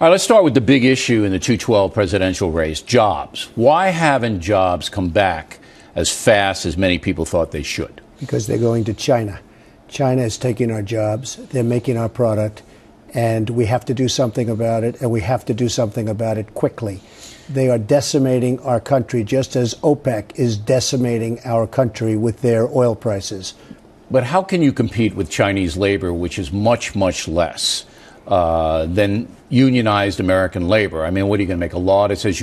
All right, let's start with the big issue in the 2012 presidential race, jobs. Why haven't jobs come back as fast as many people thought they should? Because they're going to China. China is taking our jobs. They're making our product. And we have to do something about it, and we have to do something about it quickly. They are decimating our country just as OPEC is decimating our country with their oil prices. But how can you compete with Chinese labor, which is much, much less than unionized American labor? I mean, what are you going to make a law that says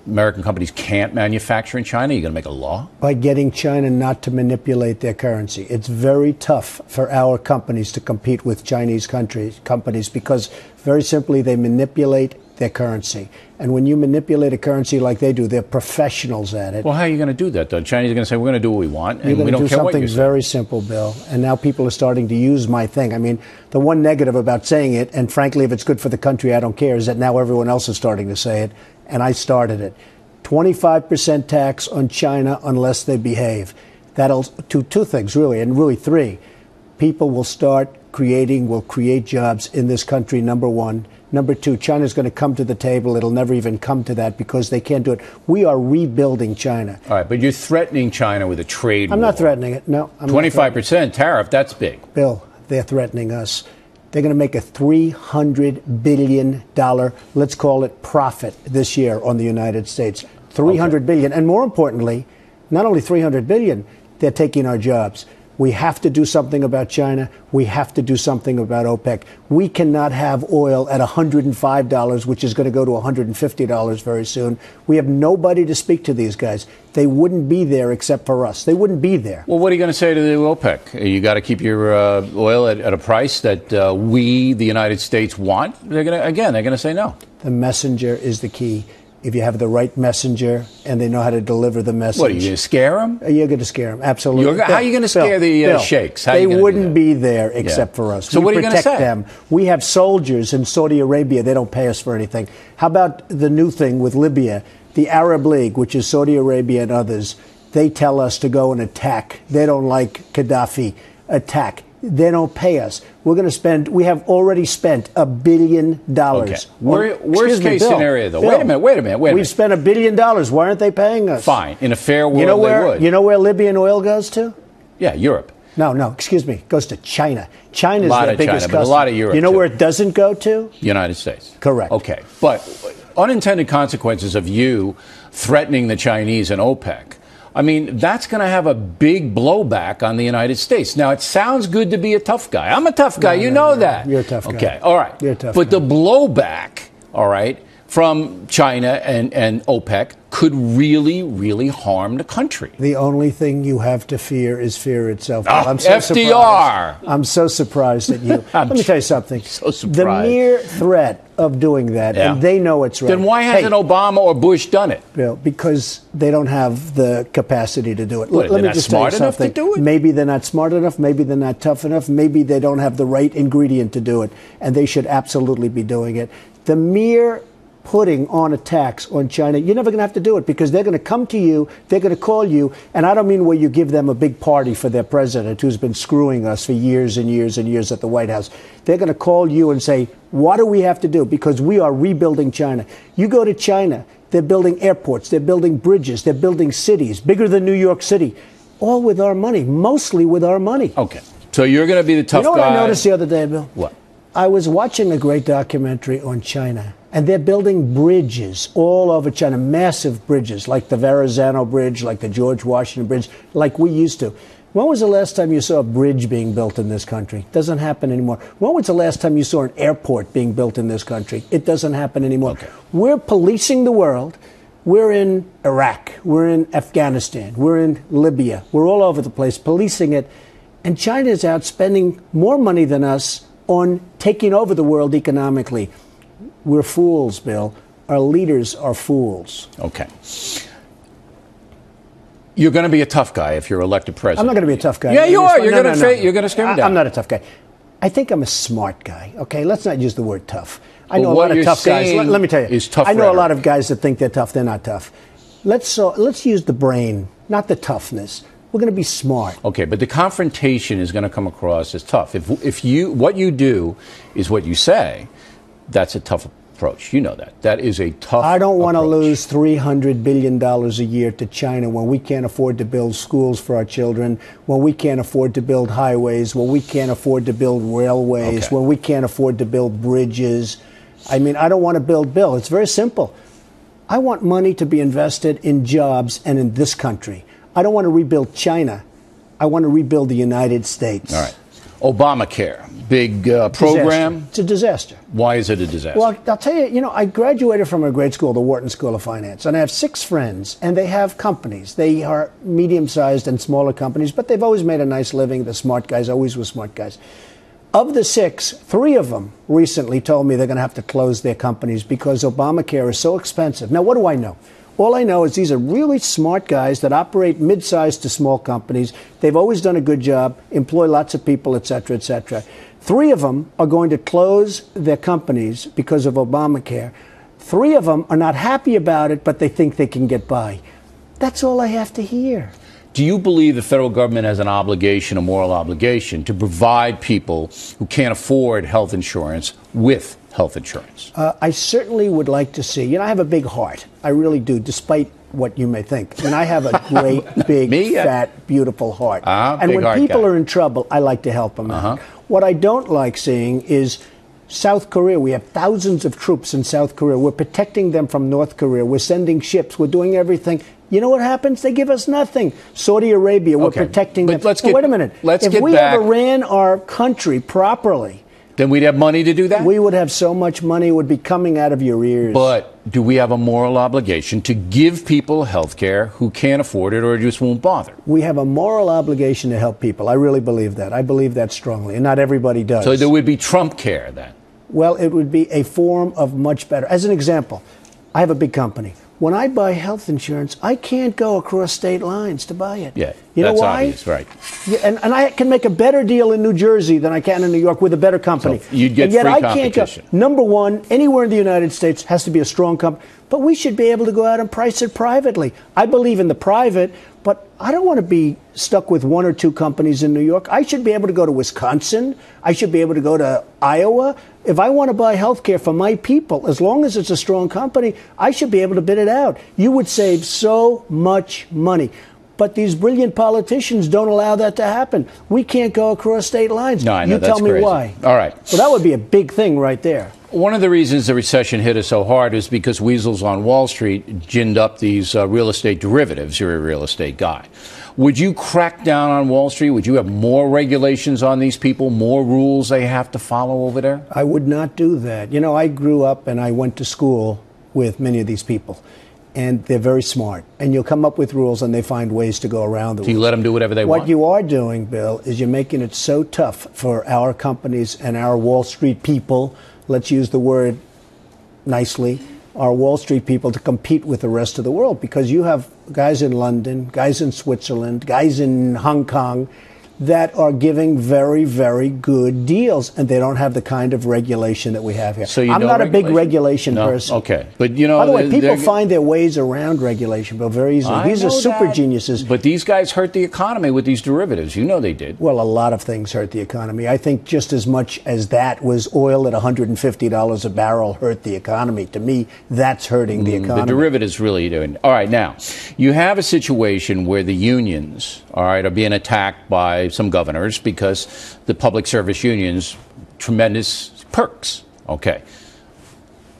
American companies can't manufacture in China? You're going to make a law? By getting China not to manipulate their currency. It's very tough for our companies to compete with Chinese companies because, very simply, they manipulate their currency. And when you manipulate a currency like they do, they're professionals at it. Well, how are you going to do that, though? The Chinese are going to say, we're going to do what we want, and we don't care what you say. You're going to do something very simple, Bill. And now people are starting to use my thing. I mean, the one negative about saying it, and frankly, if it's good for the country, I don't care, is that now everyone else is starting to say it. And I started it. 25% tax on China unless they behave. That'll do two things, really, and really three. People will create jobs in this country, number one. Number two, China's going to come to the table. It'll never even come to that because they can't do it. We are rebuilding China. All right, but you're threatening China with a trade war. I'm not threatening it. No, I'm 25% tariff, that's big. Bill, they're threatening us. They're going to make a $300 billion, let's call it, profit this year on the United States. $300 billion. And more importantly, not only $300 billion, they're taking our jobs. We have to do something about China. We have to do something about OPEC. We cannot have oil at $105, which is going to go to $150 very soon. We have nobody to speak to these guys. They wouldn't be there except for us. They wouldn't be there. Well, what are you going to say to the OPEC? You got to keep your oil at a price that we, the United States, want? They're going to say no. The messenger is the key. If you have the right messenger and they know how to deliver the message. What, are you going to scare them? You're going to scare them, absolutely. How are you going to scare the sheikhs? They wouldn't be there except for us. So what are you going to say? Them. We have soldiers in Saudi Arabia. They don't pay us for anything. How about the new thing with Libya? The Arab League, which is Saudi Arabia and others, they tell us to go and attack. They don't like Gaddafi. Attack. They don't pay us. We have already spent $1 billion. Okay. Worst case scenario, though. Wait a minute. We've spent $1 billion. Why aren't they paying us? Fine. In a fair world, they would. You know where Libyan oil goes to? Yeah, Europe. No, excuse me. It goes to China. China's the biggest customer. But a lot of Europe. You know where it doesn't go to? United States. Correct. Okay. But unintended consequences of you threatening the Chinese and OPEC, I mean, that's going to have a big blowback on the United States. Now, it sounds good to be a tough guy. I'm a tough guy. You know that. You're a tough guy. Okay. All right. You're a tough guy. But the blowback, all right, from China and OPEC could really, really harm the country. The only thing you have to fear is fear itself. I'm so FDR. Surprised. I'm so surprised at you. Let me tell you something. So surprised. The mere threat of doing that, and they know it's right. Then why hasn't Obama or Bush done it? Bill, because they don't have the capacity to do it. Let me just tell you something. To do it? Maybe they're not smart enough. Maybe they're not tough enough. Maybe they don't have the right ingredient to do it, and they should absolutely be doing it. The mere putting on a tax on China, you're never going to have to do it because they're going to come to you, they're going to call you, and I don't mean where you give them a big party for their president who's been screwing us for years and years and years at the White House. They're going to call you and say, what do we have to do? Because we are rebuilding China. You go to China, they're building airports, they're building bridges, they're building cities, bigger than New York City, all with our money, mostly with our money. Okay. So you're going to be the tough guy. You know what I noticed the other day, Bill? What? I was watching a great documentary on China, and they're building bridges all over China, massive bridges, like the Verrazano Bridge, like the George Washington Bridge, like we used to. When was the last time you saw a bridge being built in this country? It doesn't happen anymore. When was the last time you saw an airport being built in this country? It doesn't happen anymore. Okay. We're policing the world. We're in Iraq. We're in Afghanistan. We're in Libya. We're all over the place policing it. And China is out spending more money than us on taking over the world economically. We're fools, Bill. Our leaders are fools. Okay. You're going to be a tough guy if you're elected president. I'm not going to be a tough guy. Yeah, you are. You're going to scare me down. I'm not a tough guy. I think I'm a smart guy. Okay, let's not use the word tough. I know a lot of tough guys. Let me tell you. I know a lot of guys that think they're tough. They're not tough. Let's use the brain, not the toughness. We're going to be smart. Okay, but the confrontation is going to come across as tough. If what you do is what you say, That's a tough approach. You know that. That is a tough I don't want to approach. lose $300 billion a year to China when we can't afford to build schools for our children, when we can't afford to build highways, when we can't afford to build railways, Okay. when we can't afford to build bridges. I mean, I don't want to build Bill. It's very simple. I want money to be invested in jobs and in this country. I don't want to rebuild China. I want to rebuild the United States. All right. Obamacare, big program. Disaster. It's a disaster. Why is it a disaster? Well, I'll tell you, I graduated from a great school, the Wharton School of Finance, and I have 6 friends, and they have companies. They are medium-sized and smaller companies, but they've always made a nice living. The smart guys always were smart guys. Of the 6, 3 of them recently told me they're going to have to close their companies because Obamacare is so expensive. Now, what do I know? All I know is these are really smart guys that operate mid-sized to small companies. They've always done a good job, employ lots of people, et cetera, et cetera. 3 of them are going to close their companies because of Obamacare. 3 of them are not happy about it, but they think they can get by. That's all I have to hear. Do you believe the federal government has an obligation, a moral obligation, to provide people who can't afford health insurance with health insurance? I certainly would like to see. I have a big heart. I really do, despite what you may think. I mean, I have a great, big, fat, beautiful heart. And when people are in trouble, I like to help them out. What I don't like seeing is South Korea. We have thousands of troops in South Korea. We're protecting them from North Korea. We're sending ships. We're doing everything. You know what happens? They give us nothing. Saudi Arabia, we're protecting them. Wait a minute. If we ever ran our country properly, then we'd have money to do that? We would have so much money it would be coming out of your ears. But do we have a moral obligation to give people health care who can't afford it or just won't bother? We have a moral obligation to help people. I really believe that. I believe that strongly, and not everybody does. So there would be Trump care then? Well, it would be a form of much better. As an example, I have a big company. When I buy health insurance, I can't go across state lines to buy it. Yeah, you know that's why? Obvious, right? Yeah, and I can make a better deal in New Jersey than I can in New York with a better company. So you'd get and yet free I can't competition. go. Number one, anywhere in the United States has to be a strong company. But we should be able to go out and price it privately. I believe in the private, but I don't want to be stuck with 1 or 2 companies in New York. I should be able to go to Wisconsin. I should be able to go to Iowa. If I want to buy health care for my people, as long as it's a strong company, I should be able to bid it out. You would save so much money. But these brilliant politicians don't allow that to happen. We can't go across state lines. No, I know, you tell me crazy. why. All right. Well, that would be a big thing right there. One of the reasons the recession hit us so hard is because weasels on Wall Street ginned up these real estate derivatives. You're a real estate guy. Would you crack down on Wall Street? Would you have more regulations on these people, more rules they have to follow over there? I would not do that. I grew up and I went to school with many of these people. And they're very smart. And you'll come up with rules and they find ways to go around the rules. So you let them do whatever they want? What you are doing, Bill, is you're making it so tough for our companies and our Wall Street people, let's use the word nicely, our Wall Street people to compete with the rest of the world, because you have guys in London, guys in Switzerland, guys in Hong Kong that are giving very, very good deals, and they don't have the kind of regulation that we have here. So I'm not a big regulation no? person. Okay. But, by the way, people find their ways around regulation, but very easily. These are super geniuses. But these guys hurt the economy with these derivatives. You know they did. Well, a lot of things hurt the economy. I think just as much as that was oil at $150 a barrel hurt the economy. To me, that's hurting the economy. The derivatives really doing. All right, now, you have a situation where the unions, are being attacked by some governors because the public service unions, tremendous perks. Okay.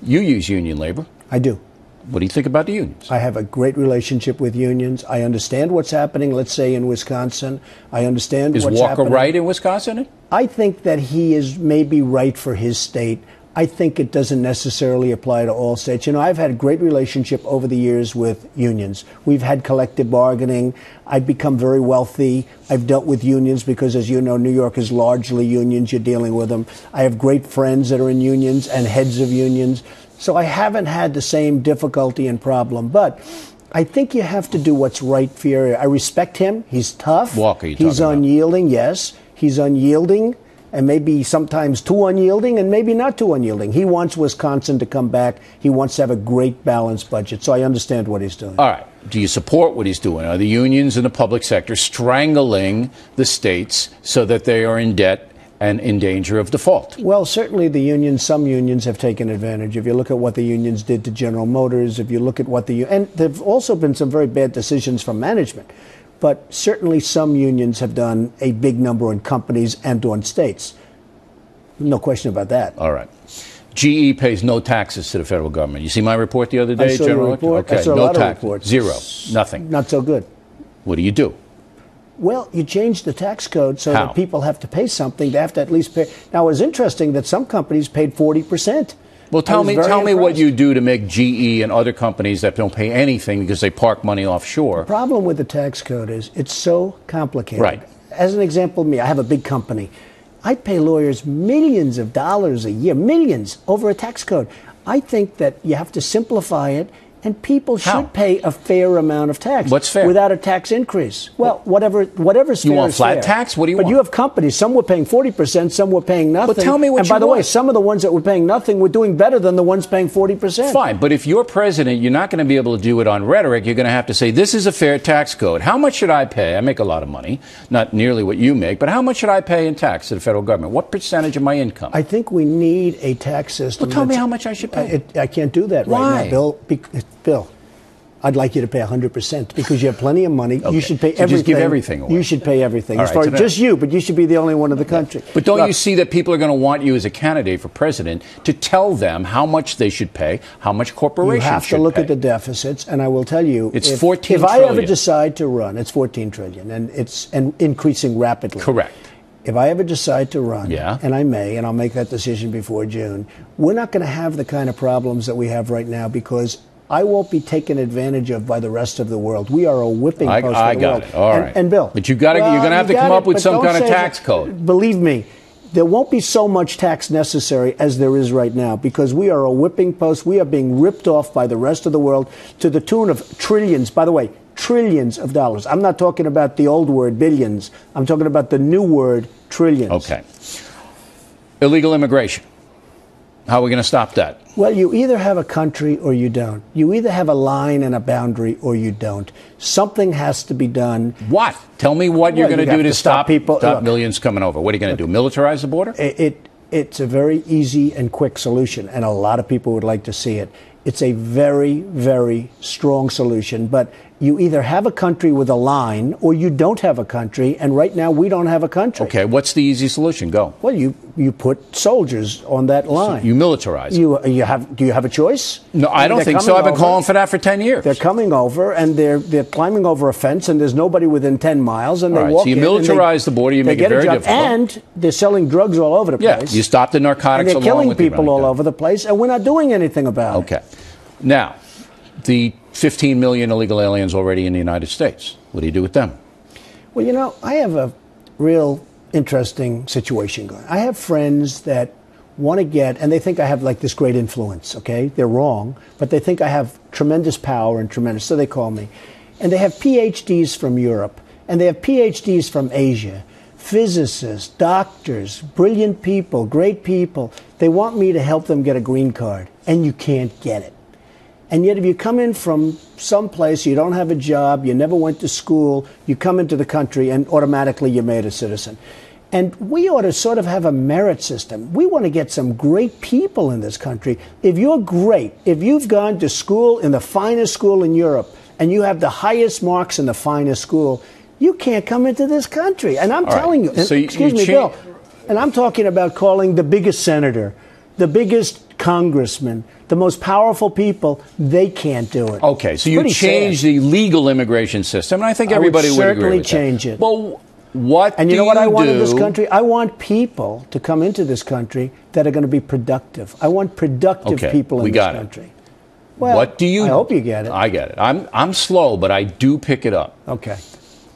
You use union labor. I do. What do you think about the unions? I have a great relationship with unions. I understand what's happening, let's say, in Wisconsin. I understand what's happening. Is Walker right in Wisconsin? I think that he is maybe right for his state. I think it doesn't necessarily apply to all states. I've had a great relationship over the years with unions. We've had collective bargaining. I've become very wealthy. I've dealt with unions because, as you know, New York is largely unions. You're dealing with them. I have great friends that are in unions and heads of unions. So I haven't had the same difficulty and problem. But I think you have to do what's right for your area. I respect him. He's tough. Walker, he's unyielding, yes. He's unyielding. And maybe sometimes too unyielding and maybe not too unyielding. He wants Wisconsin to come back. He wants to have a great balanced budget. So I understand what he's doing. All right. Do you support what he's doing? Are the unions in the public sector strangling the states so that they are in debt and in danger of default. Well, certainly the unions, some unions have taken advantage. If you look at what the unions did to General Motors, if you look at what and there have also been some very bad decisions from management. But certainly some unions have done a big number on companies and on states. No question about that. All right. GE pays no taxes to the federal government. You see my report the other day, I saw General your report. Okay, I saw a no lot of tax. reports. Zero. Nothing. Not so good. What do you do? Well, you change the tax code so How? that people have to pay something. They have to at least pay. Now, it was interesting that some companies paid 40%. Well, tell me what you do to make GE and other companies that don't pay anything because they park money offshore. The problem with the tax code is it's so complicated. Right. As an example, me, I have a big company. I pay lawyers millions of dollars a year, millions, over a tax code. I think that you have to simplify it, and people should pay a fair amount of tax. What's fair? Without a tax increase. Well, whatever's fair. You want is flat fair. tax? What do you but want? you have companies. Some were paying 40%, some were paying nothing. But tell me what And by you the way, want. some of the ones that were paying nothing were doing better than the ones paying 40%. Fine, but if you're president, you're not going to be able to do it on rhetoric. You're going to have to say, this is a fair tax code. How much should I pay? I make a lot of money, not nearly what you make, but how much should I pay in tax to the federal government? What percentage of my income? I think we need a tax system. Well, tell me how much I should pay. I can't do that Why? right now, Bill. Bill, I'd like you to pay 100% because you have plenty of money. Okay. You should pay So everything. just give everything away. You should pay everything. All As right, far so as now- just you, but you should be the only one in the country. But don't Look, you see that people are going to want you as a candidate for president to tell them how much they should pay, how much corporations You have should to look pay? at the deficits, and I will tell you, It's if, 14 if I ever trillion. decide to run, it's 14 trillion, and it's increasing rapidly. Correct. If I ever decide to run, Yeah. and I may, and I'll make that decision before June, we're not going to have the kind of problems that we have right now because I won't be taken advantage of by the rest of the world. We are a whipping post for the I got world. it. All right. And Bill, But you're going to have to come up with some kind of tax code. Believe me, there won't be so much tax necessary as there is right now because we are a whipping post. We are being ripped off by the rest of the world to the tune of trillions. By the way, trillions of dollars. I'm not talking about the old word billions. I'm talking about the new word trillions. Okay. Illegal immigration. How are we going to stop that? Well, you either have a country or you don't. You either have a line and a boundary or you don't. Something has to be done. What? Tell me what you're Well, going you to do have to to stop people. Stop Look. millions coming over. What are you going to do? Militarize the border? It's a very easy and quick solution, and a lot of people would like to see it. It's a very, very strong solution, but you either have a country with a line or you don't have a country, and right now we don't have a country. Okay, what's the easy solution? Go. Well, you put soldiers on that line. You militarize. Do you have a choice? No, I don't They're think so. coming I've been over. calling for that for 10 years. They're coming over and they're climbing over a fence and there's nobody within 10 miles and they All right, walk so you in and militarize the border, you they make it get a very job. difficult. And they're selling drugs all over the Yeah, place. you stop the and narcotics they're along killing with the people all running over the place and we're not doing anything about it. Okay. Now, the 15 million illegal aliens already in the United States. What do you do with them? Well, you know, I have a real interesting situation going. I have friends that want to get, and they think I have like this great influence, okay? They're wrong, but they think I have tremendous power and tremendous, so they call me. And they have PhDs from Europe, and they have PhDs from Asia, physicists, doctors, brilliant people, great people. They want me to help them get a green card, and you can't get it. And yet if you come in from someplace, you don't have a job, you never went to school, you come into the country and automatically you're made a citizen. And we ought to sort of have a merit system. We want to get some great people in this country. If you're great, if you've gone to school in the finest school in Europe and you have the highest marks in the finest school, you can't come into this country. And I'm telling you, So excuse me, Bill, and I'm talking about calling the biggest senator, the biggest congressman, the most powerful people, they can't do it. Okay, so you Pretty change sad. the legal immigration system, and I think I would everybody would agree certainly with change that. it. Well, what And you do know what I want in this do- country? I want people to come into this country that are going to be productive. I want productive Okay, people in we this got it. country. Well, What do you? I hope you get it. I get it. I'm slow, but I do pick it up. Okay.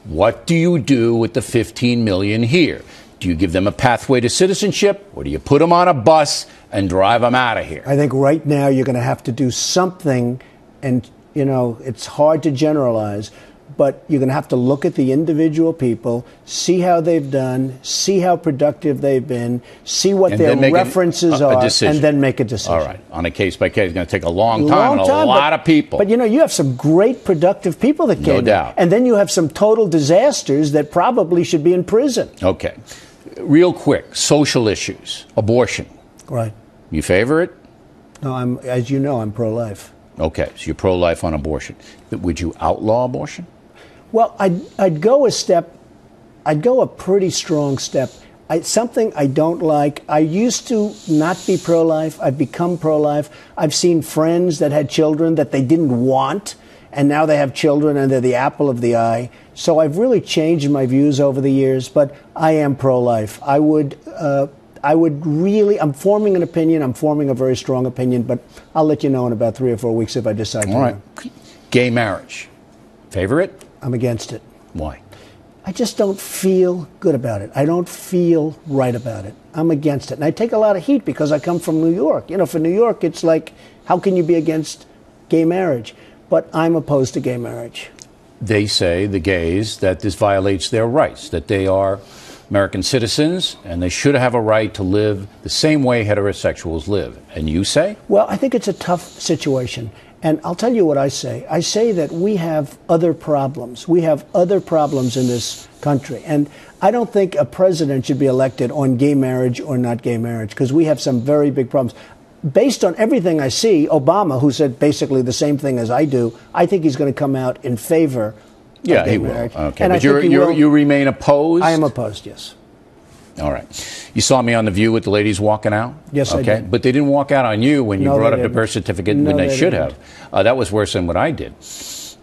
What do you do with the 15 million here? Do you give them a pathway to citizenship, or do you put them on a bus and drive them out of here? I think right now you're going to have to do something, and, you know, it's hard to generalize, but you're going to have to look at the individual people, see how they've done, see how productive they've been, see what And their then make references a are, decision. and then make a decision. All right, on a case by case, it's going to take a long time and a lot of people. But you know, you have some great productive people that came in. doubt. And then you have some total disasters that probably should be in prison. Okay. real quick, social issues, abortion. Right. You favor it? No, as you know, I'm pro-life. Okay, so you're pro-life on abortion. Would you outlaw abortion? Well, I'd go a step. I'd go a pretty strong step. Something I don't like. I used to not be pro-life. I've become pro-life. I've seen friends that had children that they didn't want, and now they have children and they're the apple of the eye. So I've really changed my views over the years, but I am pro-life. I would really, I'm forming an opinion. I'm forming a very strong opinion, but I'll let you know in about 3 or 4 weeks if I decide to. All right. Gay marriage. Favor it? I'm against it. Why? I just don't feel good about it. I don't feel right about it. I'm against it. And I take a lot of heat because I come from New York. You know, for New York, it's like, how can you be against gay marriage? But I'm opposed to gay marriage. They say, the gays, that this violates their rights, that they are American citizens and they should have a right to live the same way heterosexuals live. And you say? Well, I think it's a tough situation. And I'll tell you what I say. I say that we have other problems. We have other problems in this country. And I don't think a president should be elected on gay marriage or not gay marriage, because we have some very big problems. Based on everything I see, Obama, who said basically the same thing as I do, I think he's going to come out in favor of gay marriage. Okay, and but you remain opposed? I am opposed, yes. All right. You saw me on The View with the ladies walking out? Yes, I did. But they didn't walk out on you when you brought up the birth certificate when they should didn't. have. That was worse than what I did.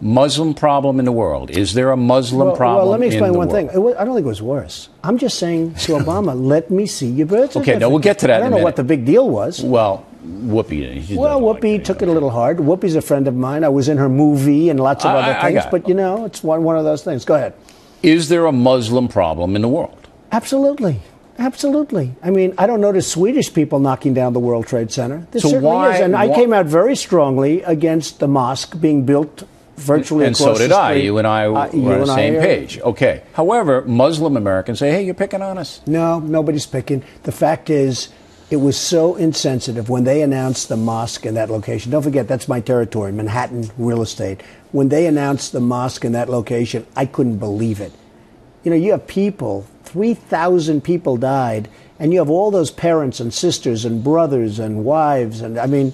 Muslim problem in the world. Is there a Muslim problem? Well, let me explain one world? thing. I don't think it was worse. I'm just saying to Obama, let me see your birth certificate. Okay, now we'll get to that I don't in a know minute. what the big deal was. Well, Whoopi. Well, Whoopi took it a little hard. Whoopi's a friend of mine. I was in her movie and lots of other things. But, you know, it's one of those things. Go ahead. Is there a Muslim problem in the world? Absolutely. Absolutely. I mean, I don't notice Swedish people knocking down the World Trade Center. There certainly is. And I came out very strongly against the mosque being built virtually across the street. And so did I. You and I were on the same page. Okay. However, Muslim Americans say, hey, you're picking on us. No, nobody's picking. The fact is, it was so insensitive when they announced the mosque in that location. Don't forget, that's my territory, Manhattan real estate. When they announced the mosque in that location, I couldn't believe it. You know, you have people, 3,000 people died, and you have all those parents and sisters and brothers and wives. And I mean,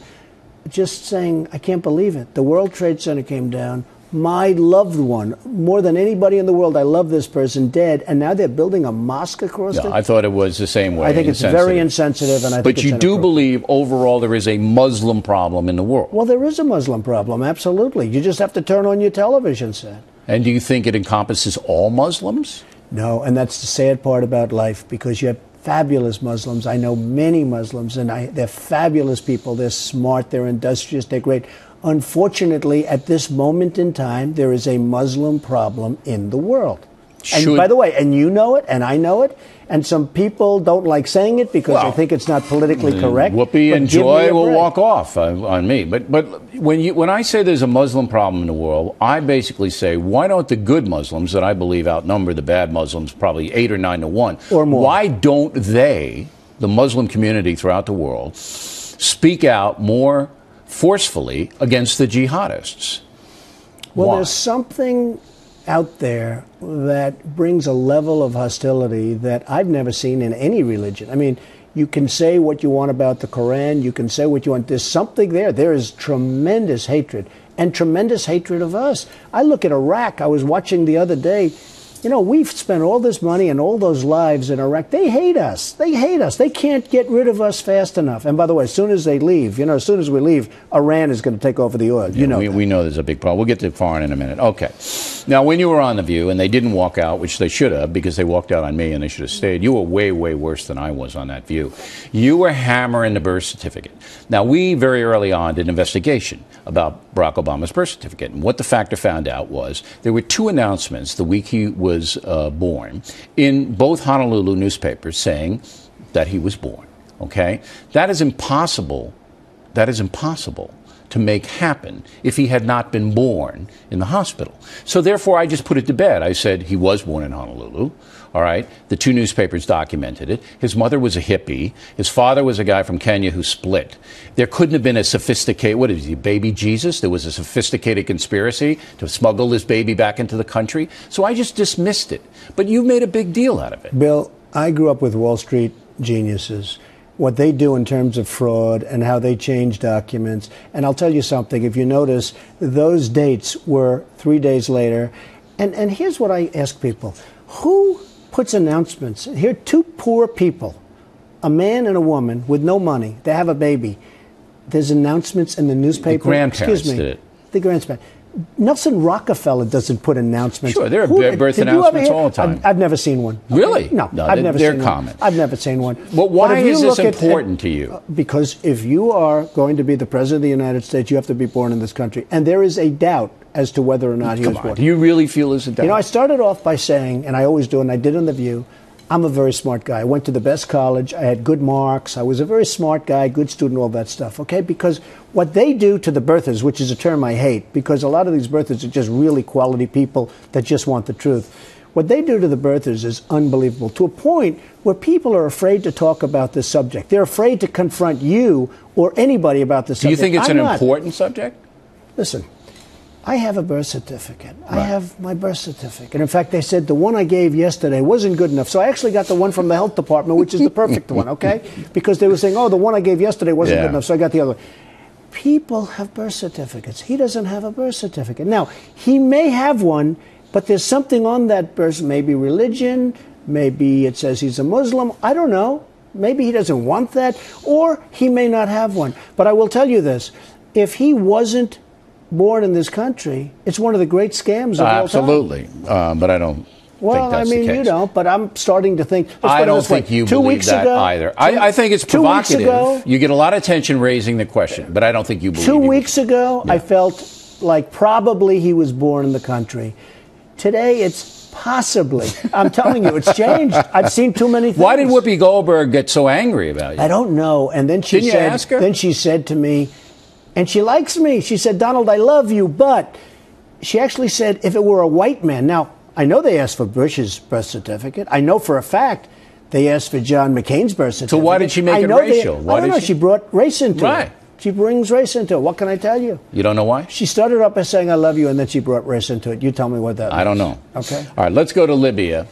just saying, I can't believe it. The World Trade Center came down. My loved one, more than anybody in the world, I love this person, dead, and now they're building a mosque across it? I thought it was the same way. I think it's very insensitive, and I think But you do believe, overall, there is a Muslim problem in the world? Well, there is a Muslim problem, absolutely. You just have to turn on your television set. And do you think it encompasses all Muslims? No, and that's the sad part about life, because you have fabulous Muslims. I know many Muslims, and they're fabulous people. They're smart, they're industrious, they're great. Unfortunately, at this moment in time, there is a Muslim problem in the world. And by the way, and you know it, and I know it, and some people don't like saying it because they think it's not politically correct. Whoopi and Joy will walk off on me. But when I say there's a Muslim problem in the world, I basically say, why don't the good Muslims, that I believe outnumber the bad Muslims probably 8 or 9 to 1, or more, why don't they, the Muslim community throughout the world, speak out more forcefully against the jihadists? Well, there's something out there that brings a level of hostility that I've never seen in any religion. I mean, you can say what you want about the Quran, you can say what you want. There's something there. There is tremendous hatred, and tremendous hatred of us. I look at Iraq. I was watching the other day. You know, we've spent all this money and all those lives in Iraq. They hate us. They hate us. They can't get rid of us fast enough. And by the way, as soon as they leave, as soon as we leave, Iran is going to take over the oil. We know there's a big problem. We'll get to foreign in a minute. Okay. Now, when you were on The View and they didn't walk out, which they should have, because they walked out on me and they should have stayed, you were way, way worse than I was on that View. You were hammering the birth certificate. Now, we very early on did an investigation about Barack Obama's birth certificate. And what the Factor found out was there were 2 announcements the week he was born in both Honolulu newspapers saying that he was born. Okay? That is impossible. That is impossible to make happen if he had not been born in the hospital. So therefore, I just put it to bed. I said he was born in Honolulu. All right. The 2 newspapers documented it. His mother was a hippie. His father was a guy from Kenya who split. There couldn't have been a sophisticated, what is he, baby Jesus? There was a sophisticated conspiracy to smuggle this baby back into the country. So I just dismissed it. But you made a big deal out of it. Bill, I grew up with Wall Street geniuses. What they do in terms of fraud and how they change documents. And I'll tell you something, if you notice, those dates were 3 days later. And here's what I ask people. Who puts announcements? Here are two poor people, a man and a woman with no money. They have a baby. There's announcements in the newspaper. The grandparents Excuse me. did it. The grandparents. Nelson Rockefeller doesn't put announcements. Sure, there are birth announcements all the time. I've never seen one. Okay? Really? No, I've never they're seen common. one. I've never seen one. Well, why But if you is this look at- important to you? Because if you are going to be the president of the United States, you have to be born in this country. And there is a doubt as to whether or not he was born. Do you really feel there's a doubt? You know, I started off by saying, and I always do, and I did on The View, I'm a very smart guy. I went to the best college. I had good marks. I was a very smart guy, good student, all that stuff, okay? Because what they do to the birthers, which is a term I hate, because a lot of these birthers are just really quality people that just want the truth. What they do to the birthers is unbelievable, to a point where people are afraid to talk about this subject. They're afraid to confront you or anybody about this subject. Do you think it's I'm an not. important subject? Listen, I have a birth certificate. I Right. have my birth certificate. And in fact, they said the one I gave yesterday wasn't good enough. So I actually got the one from the health department, which is the perfect one, okay? Because they were saying, oh, the one I gave yesterday wasn't Yeah. good enough. So I got the other one. People have birth certificates. He doesn't have a birth certificate. Now, he may have one, but there's something on that birth, maybe religion, maybe it says he's a Muslim. I don't know. Maybe he doesn't want that, or he may not have one. But I will tell you this. If he wasn't born in this country, it's one of the great scams of all time. Absolutely. But I don't Well, think that's I mean, the case. you don't, but I'm starting to think. Let's put I it don't this way. think you 2 believe weeks that ago, either. I think it's 2 weeks provocative. ago, You get a lot of attention raising the question, but I don't think you believe 2 he was- weeks ago, Yeah. I felt like probably he was born in the country. Today, it's possibly. I'm telling you, it's changed. I've seen too many things. Why did Whoopi Goldberg get so angry about you? I don't know. And then she Didn't you said, ask her? Then she said to me, and she likes me. She said, Donald, I love you, but she actually said, if it were a white man. Now, I know they asked for Bush's birth certificate. I know for a fact they asked for John McCain's birth certificate. why did she make I it know racial? Why I don't did know. she- She brought race into Right. it. She brings race into it. What can I tell you? You don't know why? She started up by saying, I love you, and then she brought race into it. You tell me what that means. I don't know. Okay. All right, let's go to Libya.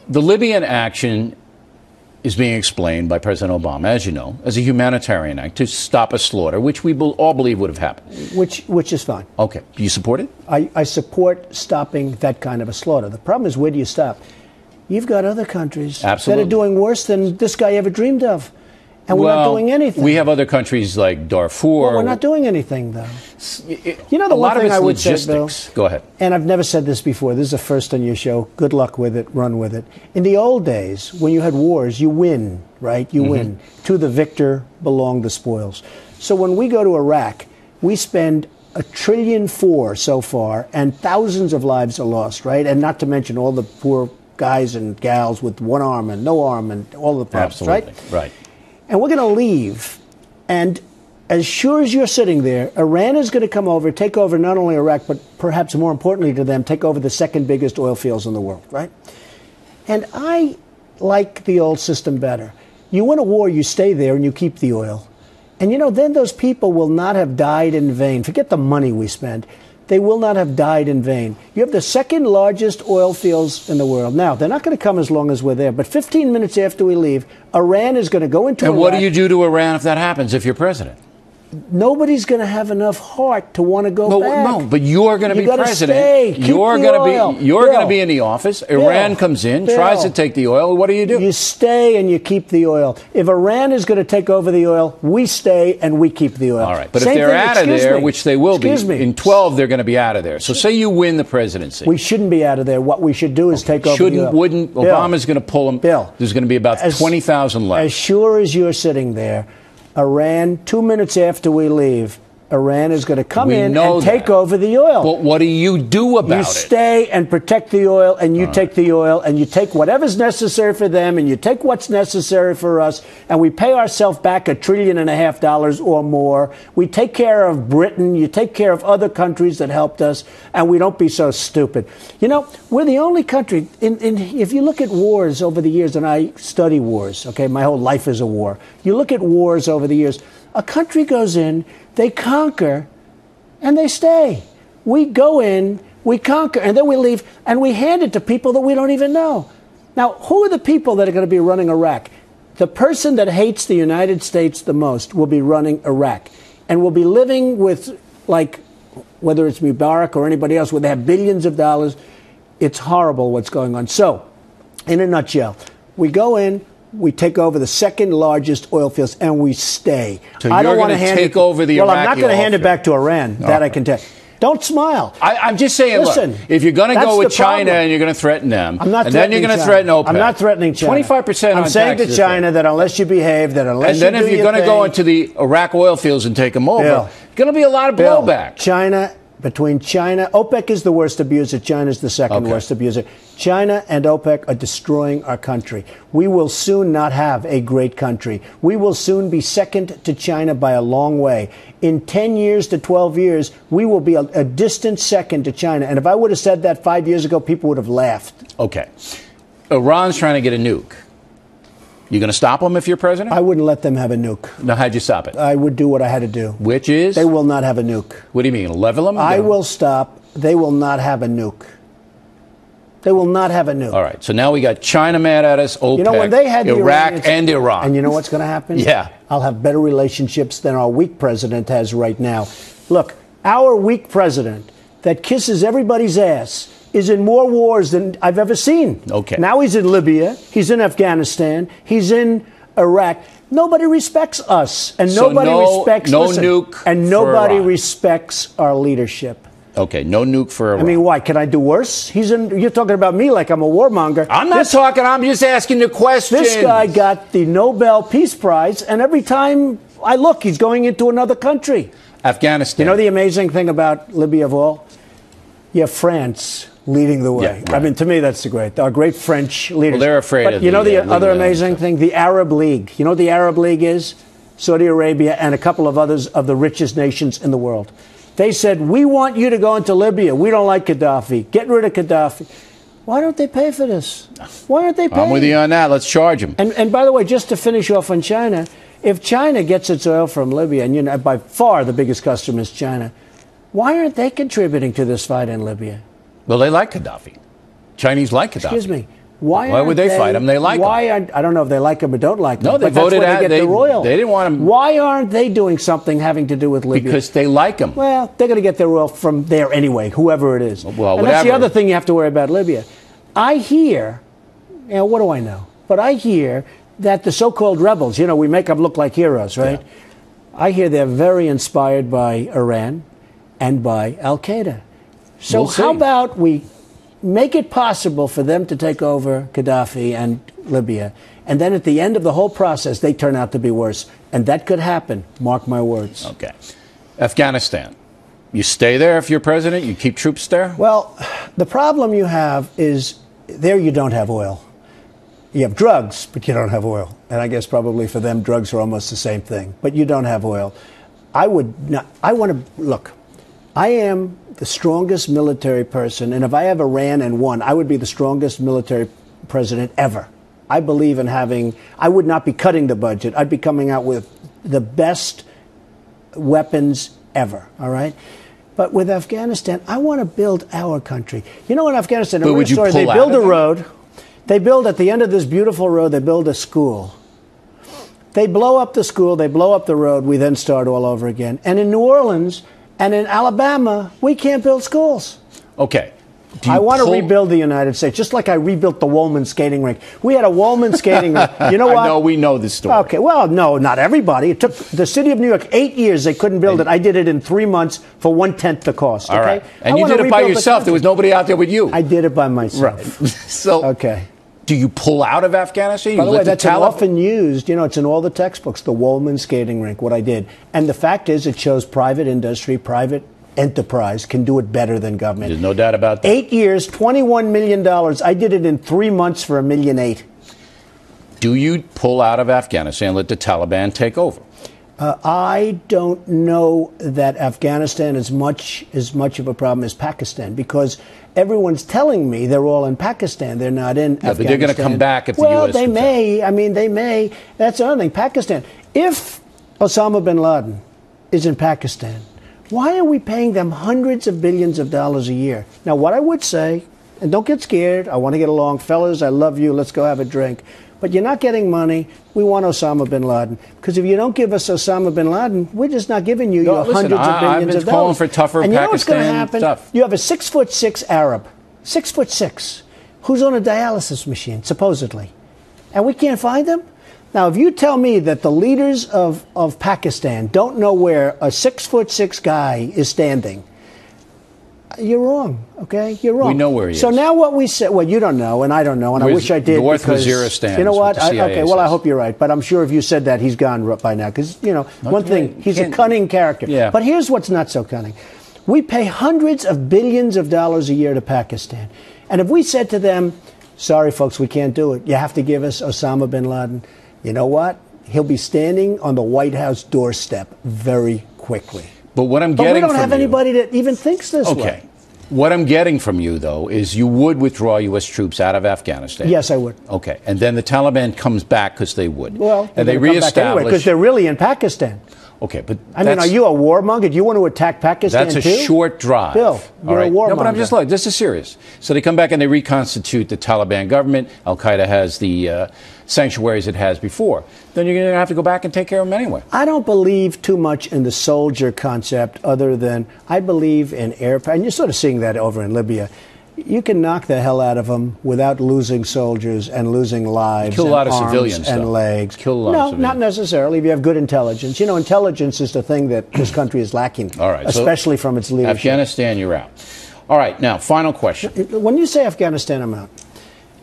The Libyan action is being explained by President Obama, as you know, as a humanitarian act to stop a slaughter, which we all believe would have happened. Which is fine. Okay. Do you support it? I support stopping that kind of a slaughter. The problem is, where do you stop? You've got other countries Absolutely. that are doing worse than this guy ever dreamed of. And we're not doing anything. We have other countries like Darfur. Well, we're not doing anything, though. You know, the a one lot thing of it's I would say, Bill, logistics. Go ahead. and I've never said this before, this is a first on your show. Good luck with it. Run with it. In the old days, when you had wars, you win, right? You win. To the victor belong the spoils. So when we go to Iraq, we spend $1.4 trillion so far, and thousands of lives are lost, right? And not to mention all the poor guys and gals with one arm and no arm and all the problems, Absolutely. right? And we're going to leave. And as sure as you're sitting there, Iran is going to come over, take over not only Iraq, but perhaps more importantly to them, take over the second biggest oil fields in the world, right? And I like the old system better. You win a war, you stay there, and you keep the oil. And, you know, then those people will not have died in vain. Forget the money we spend. They will not have died in vain. You have the second largest oil fields in the world. Now, they're not going to come as long as we're there, but 15 minutes after we leave, Iran is going to go into And Iraq. what do you do to Iran if that happens, if you're president? Nobody's going to have enough heart to want to go back. No, but you're going to be You gotta president. stay. Keep You're the going oil. to be. You're Bill. going to be in the office. Iran comes in, tries to take the oil. What do? You stay and you keep the oil. If Iran is going to take over the oil, we stay and we keep the oil. All right, but Same if they're thing- out of excuse there, me. which they will be, Excuse me. in 12 they're going to be out of there. So say you win the presidency. We shouldn't be out of there. What we should do is take over the oil. Wouldn't Bill, Obama's going to pull them? Bill, There's going to be about as- 20,000 left. As sure as you're sitting there, Iran, 2 minutes after we leave, Iran is going to come We in know and take that. over the oil. But what do you do about You it? stay and protect the oil, and you take the oil, and you take whatever's necessary for them, and you take what's necessary for us, and we pay ourselves back $1.5 trillion or more. We take care of Britain, you take care of other countries that helped us, and we don't be so stupid. You know, we're the only country, if you look at wars over the years, and I study wars, okay, my whole life is a war. You look at wars over the years, a country goes in, they conquer, and they stay. We go in, We conquer, and then we leave, and we hand it to people that we don't even know. Now, who are the people that are going to be running Iraq? The person that hates the United States the most will be running Iraq, and will be living with, like, whether it's Mubarak or anybody else, where they have billions of dollars. It's horrible what's going on. So, in a nutshell, we go in, we take over the second largest oil fields, and we stay. So I don't want to take over the Iraqi Well, I'm not going to hand it back to Iran. That I can tell. Don't smile. I'm just saying, listen, look, if you're going to go with China and you're going to threaten them, I'm not and then you're going to threaten OPEC. I'm not threatening China. 25% I'm saying to China that unless you behave, that unless and then you if you're going to go into the Iraq oil fields and take them over, going to be a lot of blowback. Between China, OPEC is the worst abuser. China's the second worst abuser. China and OPEC are destroying our country. We will soon not have a great country. We will soon be second to China by a long way. In 10 years to 12 years, we will be a distant second to China. And if I would have said that 5 years ago, people would have laughed. Okay. Iran's trying to get a nuke. You going to stop them if you're president? I wouldn't let them have a nuke. Now, how'd you stop it? I would do what I had to do. Which is? They will not have a nuke. What do you mean? Level them? I will stop. They will not have a nuke. They will not have a nuke. All right. So now we got China mad at us, OPEC, you know, when they had Iraq, and Iran. And you know what's going to happen? Yeah. I'll have better relationships than our weak president has right now. Look, our weak president that kisses everybody's ass is in more wars than I've ever seen. Okay. Now he's in Libya. He's in Afghanistan. He's in Iraq. Nobody respects us, and nobody respects nuke, and nobody respects our leadership. Okay, no nuke for Iran. I mean, why? Can I do worse? You're talking about me like I'm a warmonger. I'm not talking. I'm just asking the question. This guy got the Nobel Peace Prize, and every time I look, he's going into another country. Afghanistan. You know the amazing thing about Libya of all? You have France leading the way. Yeah, right. I mean, to me, that's our great French leaders. Well, they're afraid of you know the other amazing thing? The Arab League. You know what the Arab League is? Saudi Arabia and a couple of others of the richest nations in the world. They said, we want you to go into Libya. We don't like Gaddafi. Get rid of Gaddafi. Why don't they pay for this? Why aren't they paying? I'm with you on that. Let's charge them. And by the way, just to finish off on China, if China gets its oil from Libya, and you know, by far the biggest customer is China, why aren't they contributing to this fight in Libya? Well, they like Gaddafi. Chinese like Gaddafi. Excuse me. Why would they fight him? They like him. I don't know if they like him or don't like him. No, they but voted that's where out. they get the oil. They didn't want him. Why aren't they doing something having to do with Libya? Because they like him. Well, they're going to get their oil from there anyway, whoever it is. Well, and that's the other thing you have to worry about Libya. I hear, you know, what do I know? But I hear that the so-called rebels, you know, we make them look like heroes, right? Yeah. I hear they're very inspired by Iran and by Al-Qaeda. So how about we make it possible for them to take over Gaddafi and Libya, and then at the end of the whole process, they turn out to be worse. And that could happen, mark my words. Okay. Afghanistan. You stay there if you're president? You keep troops there? Well, the problem you have is there you don't have oil. You have drugs, but you don't have oil. And I guess probably for them, drugs are almost the same thing. But you don't have oil. I want to, look, I am the strongest military person, and if I ever ran and won, I would be the strongest military president ever. I believe in I would not be cutting the budget. I'd be coming out with the best weapons ever, all right? But with Afghanistan, I want to build our country. You know, in Afghanistan, they build a road. They build, at the end of this beautiful road, they build a school. They blow up the school, they blow up the road, we then start all over again. And in New Orleans and in Alabama, we can't build schools. Okay. I want to rebuild the United States, just like I rebuilt the Woolman skating rink. We had a Woolman skating rink. You know what? I know, we know this story. Okay, well, no, not everybody. It took the city of New York 8 years. They couldn't build it. I did it in 3 months for 1/10 the cost. Okay? All right. And you did it by yourself. There was nobody out there with you. I did it by myself. Right. So, okay. Do you pull out of Afghanistan? By the way, that's often used. You know, it's in all the textbooks, the Woolman skating rink, what I did. And the fact is, it shows private industry, private enterprise can do it better than government. There's no doubt about that. 8 years, $21 million. I did it in 3 months for $1.8 million. Do you pull out of Afghanistan and let the Taliban take over? I don't know that Afghanistan is much of a problem as Pakistan, because everyone's telling me they're all in Pakistan. They're not in Afghanistan. But they're going to come back if the U.S. Well, they may. I mean, they may. That's another thing. Pakistan. If Osama bin Laden is in Pakistan, Why are we paying them hundreds of billions of dollars a year? Now, what I would say, and don't get scared, I want to get along. Fellas, I love you. Let's go have a drink. But you're not getting money. We want Osama bin Laden. Because if you don't give us Osama bin Laden, we're just not giving you your hundreds of billions of dollars. I've been calling for tougher and you know what's going to Pakistan happen? stuff. You have a 6'6" Arab, 6'6", who's on a dialysis machine, supposedly. And we can't find him? Now, if you tell me that the leaders of Pakistan don't know where a 6'6" guy is standing, you're wrong, okay? You're wrong. We know where he is. So now what we said, well, you don't know, and I don't know, and I wish I did. North because, Waziristan. You know what? Okay, Well, I hope you're right. But I'm sure if you said that, he's gone by now. Because, you know, one thing, he's a cunning character. Yeah. But here's what's not so cunning. We pay hundreds of billions of dollars a year to Pakistan. And if we said to them, sorry, folks, we can't do it. You have to give us Osama bin Laden. You know what? He'll be standing on the White House doorstep very quickly. But what I'm But getting we don't from have you, anybody that even thinks this way. okay. What I'm getting from you, though, is you would withdraw U.S. troops out of Afghanistan. Yes, I would. Okay. And then the Taliban comes back because they would. Well, and they reestablish reestablish. because they're really in Pakistan. Okay, but I mean, are you a warmonger? Do you want to attack Pakistan That's a too? short drive. Bill, you're a warmonger. No, but I'm just like, this is serious. So they come back and they reconstitute the Taliban government. Al Qaeda has the sanctuaries it has before. Then you're going to have to go back and take care of them anyway. I don't believe too much in the soldier concept, other than I believe in air. And you're sort of seeing that over in Libya. You can knock the hell out of them without losing soldiers and losing lives. Kill a lot of arms civilians and though. legs. Kill a lot of No, civilians. not necessarily. If you have good intelligence, you know, intelligence is the thing that this country is lacking. All right, especially from its leadership. Afghanistan, you're out. All right, now final question. When you say Afghanistan, I'm out.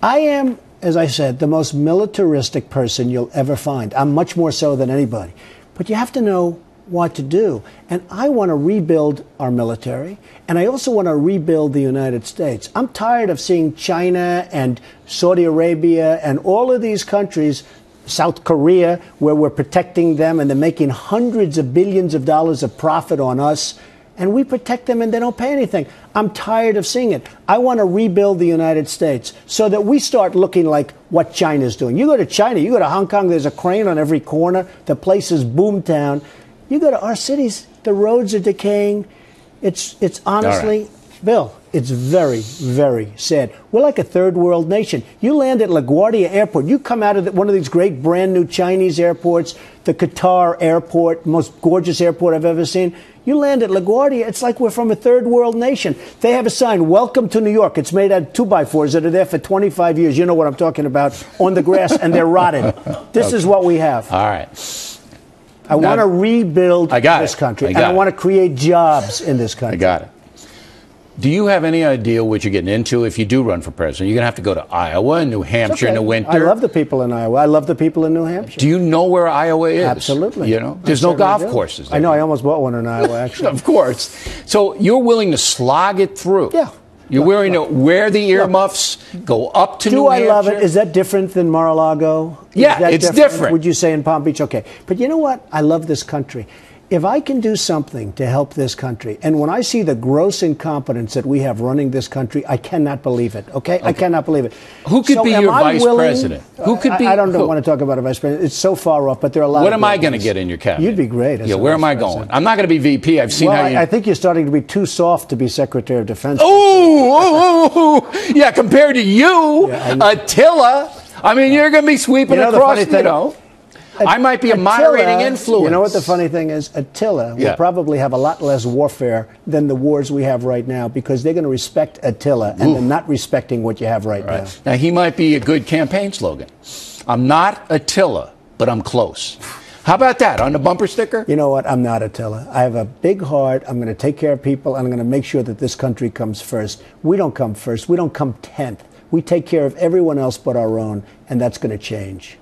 I am, as I said, the most militaristic person you'll ever find. I'm much more so than anybody. But you have to know what to do. And I want to rebuild our military, and I also want to rebuild the United States. I'm tired of seeing China and Saudi Arabia and all of these countries, South Korea, where we're protecting them and they're making hundreds of billions of dollars of profit on us, and we protect them and they don't pay anything. I'm tired of seeing it. I want to rebuild the United States so that we start looking like what China's doing. You go to China, you go to Hong Kong, there's a crane on every corner. The place is boomtown. You go to our cities, the roads are decaying. It's honestly, Bill, it's very, very sad. We're like a third world nation. You land at LaGuardia Airport. You come out of one of these great brand new Chinese airports, the Qatar airport, most gorgeous airport I've ever seen. You land at LaGuardia, it's like we're from a third world nation. They have a sign, welcome to New York. It's made out of 2x4s that are there for 25 years. You know what I'm talking about, on the grass, and they're rotted. This is what we have. All right. I want to rebuild this country, and I want to create jobs in this country. I got it. Do you have any idea what you're getting into if you do run for president? You're going to have to go to Iowa and New Hampshire in the winter. I love the people in Iowa. I love the people in New Hampshire. Do you know where Iowa is? Absolutely. You know, there's no golf courses there. I know. I almost bought one in Iowa, actually. Of course. So you're willing to slog it through. Yeah. You're willing to wear the earmuffs, go up to New Hampshire. Do I love it? Is that different than Mar-a-Lago? Yeah, it's different. Would you say in Palm Beach? Okay. But you know what? I love this country. If I can do something to help this country, and when I see the gross incompetence that we have running this country, I cannot believe it, okay? I cannot believe it. Who could be your vice president? Who could be? I don't want to talk about a vice president. It's so far off, but there are a lot of What am I going to get in your cabinet? You'd be great. Yeah, where am I going? I'm not going to be VP. I've seen how you... I think you're starting to be too soft to be Secretary of Defense. Yeah, compared to you, Attila. I mean, you're going to be sweeping across, you know. I might be a moderating influence. You know what the funny thing is? Attila will probably have a lot less warfare than the wars we have right now, because they're going to respect Attila, and they're not respecting what you have right now. Now, he might be a good campaign slogan. I'm not Attila, but I'm close. How about that on the bumper sticker? You know what? I'm not Attila. I have a big heart. I'm going to take care of people, and I'm going to make sure that this country comes first. We don't come first. We don't come 10th. We take care of everyone else but our own, and that's going to change.